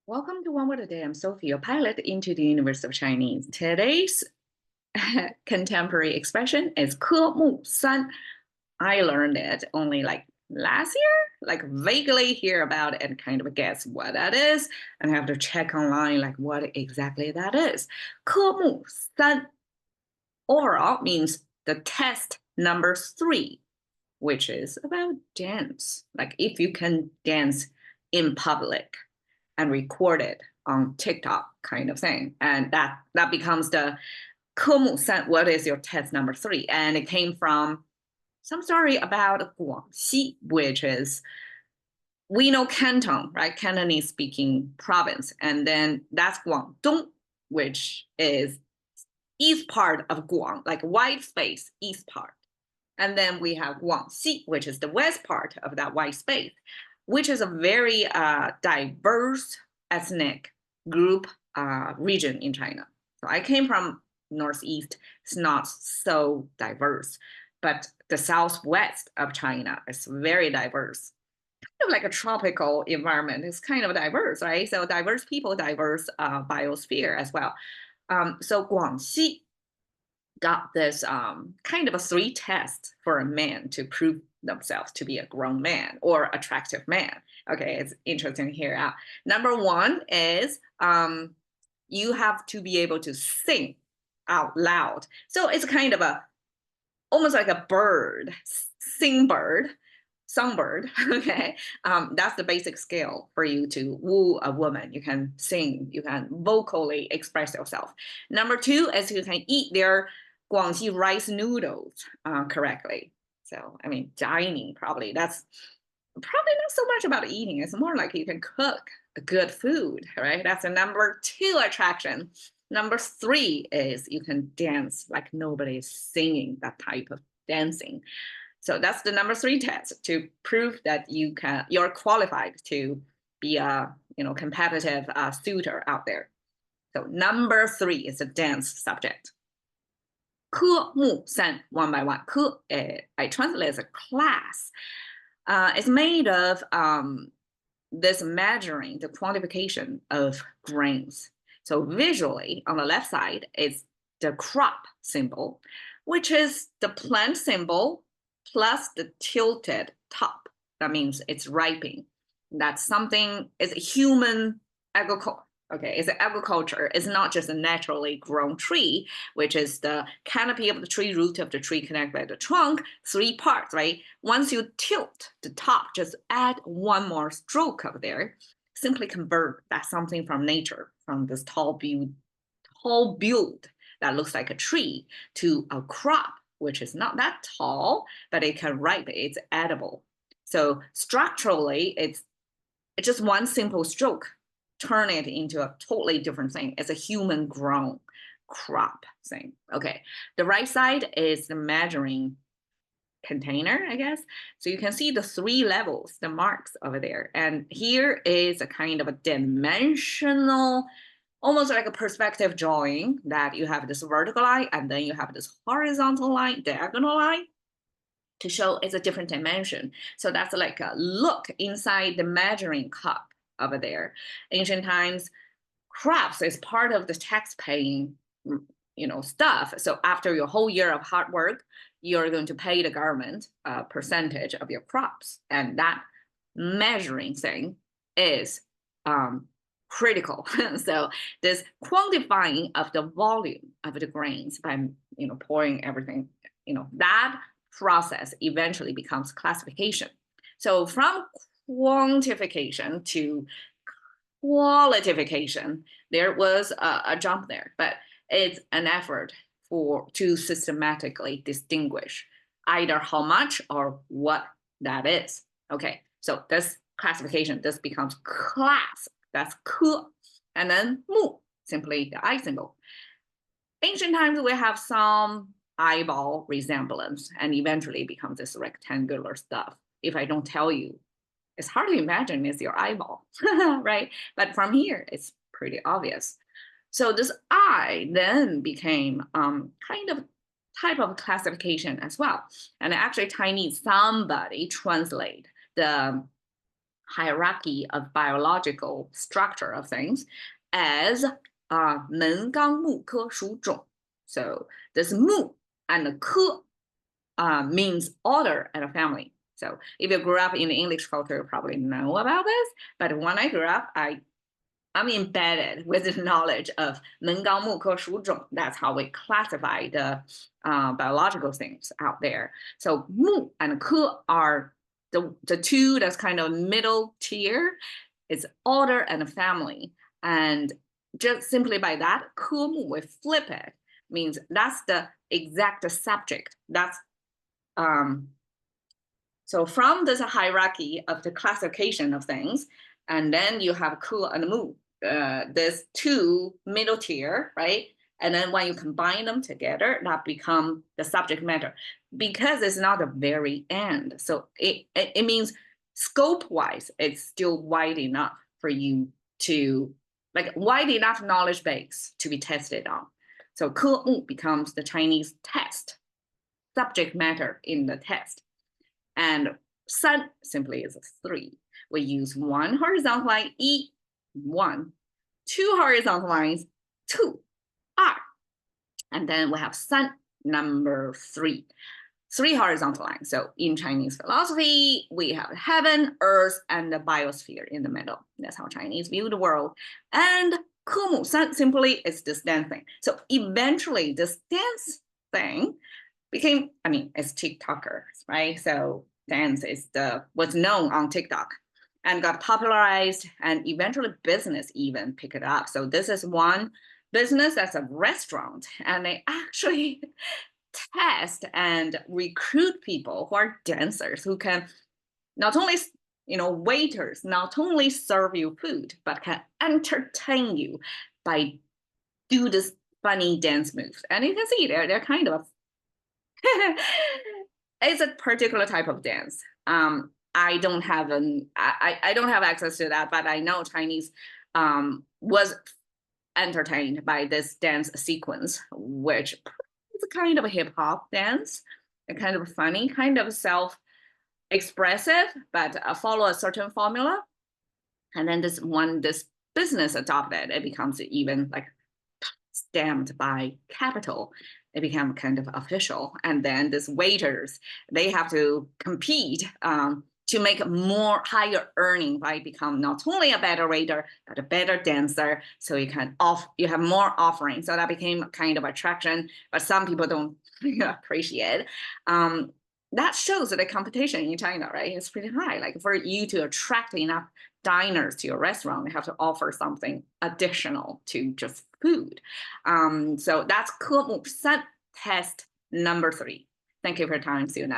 Welcome to One Word a Day. I'm Sophie, your pilot into the universe of Chinese. Today's contemporary expression is 科目三. I learned it only like last year, like vaguely hear about it and kind of guess what that is, and have to check online like what exactly that is. 科目三 overall means the test number three, which is about dance. Like if you can dance in public and record it on TikTok kind of thing. And that becomes the 科目三, what is your test number three? And it came from some story about Guangxi, which is, we know Canton, right? Cantonese speaking province. And then that's Guangdong, which is east part of Guang, like white space, east part. And then we have Guangxi, which is the west part of that white space, which is a very diverse ethnic group region in China. So I came from Northeast. It's not so diverse, but the Southwest of China is very diverse. Kind of like a tropical environment. It's kind of diverse, right? So diverse people, diverse biosphere as well. So Guangxi got this kind of a three test for a man to prove themselves to be a grown man or attractive man. Okay, it's interesting here. Number one is you have to be able to sing out loud. So it's kind of a almost like a bird, sing bird, songbird. Okay, that's the basic skill for you to woo a woman. You can sing, you can vocally express yourself. Number two is you can eat their Guangxi rice noodles correctly. So, I mean, dining probably, that's probably not so much about eating. It's more like you can cook good food, right? That's a number two attraction. Number three is you can dance like nobody's singing that type of dancing. So that's the number three test to prove that you're qualified to be a competitive suitor out there. So number three is a dance subject. 科目三, one by one. 科, I translate as a class. It's made of this measuring, the quantification of grains. So visually, on the left side, is the crop symbol, which is the plant symbol plus the tilted top. That means it's ripening. That's something, it's a human agriculture. Okay, it's agriculture. It's not just a naturally grown tree, which is the canopy of the tree, root of the tree connected by the trunk, three parts, right? Once you tilt the top, just add one more stroke up there, simply convert that something from nature, from this tall build that looks like a tree, to a crop, which is not that tall, but it can ripen, it's edible. So structurally, it's just one simple stroke turn it into a totally different thing. It's a human grown crop thing. Okay. The right side is the measuring container, I guess. So you can see the three levels, the marks over there. And here is a kind of a dimensional, almost like a perspective drawing, that you have this vertical line and then you have this horizontal line, diagonal line, to show it's a different dimension. So that's like a look inside the measuring cup over there. Ancient times, crops is part of the tax paying, stuff. So after your whole year of hard work, you're going to pay the government a percentage of your crops, and that measuring thing is critical. So this quantifying of the volume of the grains by pouring everything, that process eventually becomes classification. So from quantification to qualification, there was a jump there, but it's an effort to systematically distinguish either how much or what that is. Okay, so this classification, this becomes class, that's 科, and then 目, simply the eye symbol. Ancient times, we have some eyeball resemblance and eventually becomes this rectangular stuff. If I don't tell you, it's hard to imagine it's your eyeball, right? But from here, it's pretty obvious. So this eye then became kind of type of classification as well. And actually Chinese, somebody translate the hierarchy of biological structure of things as 门纲目科属种. So this 目 and the 科 means order and a family. So if you grew up in the English culture, you probably know about this. But when I grew up, I'm embedded with the knowledge of 门纲目科属种. That's how we classify the biological things out there. So 目 and 科 are the two that's kind of middle tier. It's order and family. And just simply by that, 科目, we flip it, means that's the exact subject. That's so from this hierarchy of the classification of things, and then you have 科 and 目. There's two middle tier, right? And then when you combine them together, that become the subject matter, because it's not the very end. So it means scope-wise, it's still wide enough for you to, like, wide enough knowledge base to be tested on. So 科目 becomes the Chinese test, subject matter in the test. And 三 simply is 3. We use one horizontal line, 一, 1, 2 horizontal lines, 2, 二. And then we have 三, number 3. 3 horizontal lines. So in Chinese philosophy, we have heaven, earth, and the biosphere in the middle. That's how Chinese view the world. And 科目三 simply is this dance thing. So eventually this dance thing became, I mean, it's TikTokers, right? So dance is what's known on TikTok and got popularized, and eventually business even pick it up. So this is one business that's a restaurant, and they actually test and recruit people who are dancers, who can not only, waiters, not only serve you food, but can entertain you by do this funny dance moves. And you can see they're kind of it's a particular type of dance. I don't have I don't have access to that, but I know Chinese was entertained by this dance sequence, which is kind of a hip hop dance, a kind of funny, kind of self-expressive, but follow a certain formula. And then this business adopted, it becomes even like stamped by capital. It became kind of official. And then these waiters, they have to compete to make more higher earning by become not only a better waiter, but a better dancer. So you have more offerings. So that became kind of attraction, but some people don't appreciate. That shows that the competition in China, right, is pretty high. Like for you to attract enough diners to your restaurant, you have to offer something additional to just food. So that's 科目三 test number 3. Thank you for your time. See you next.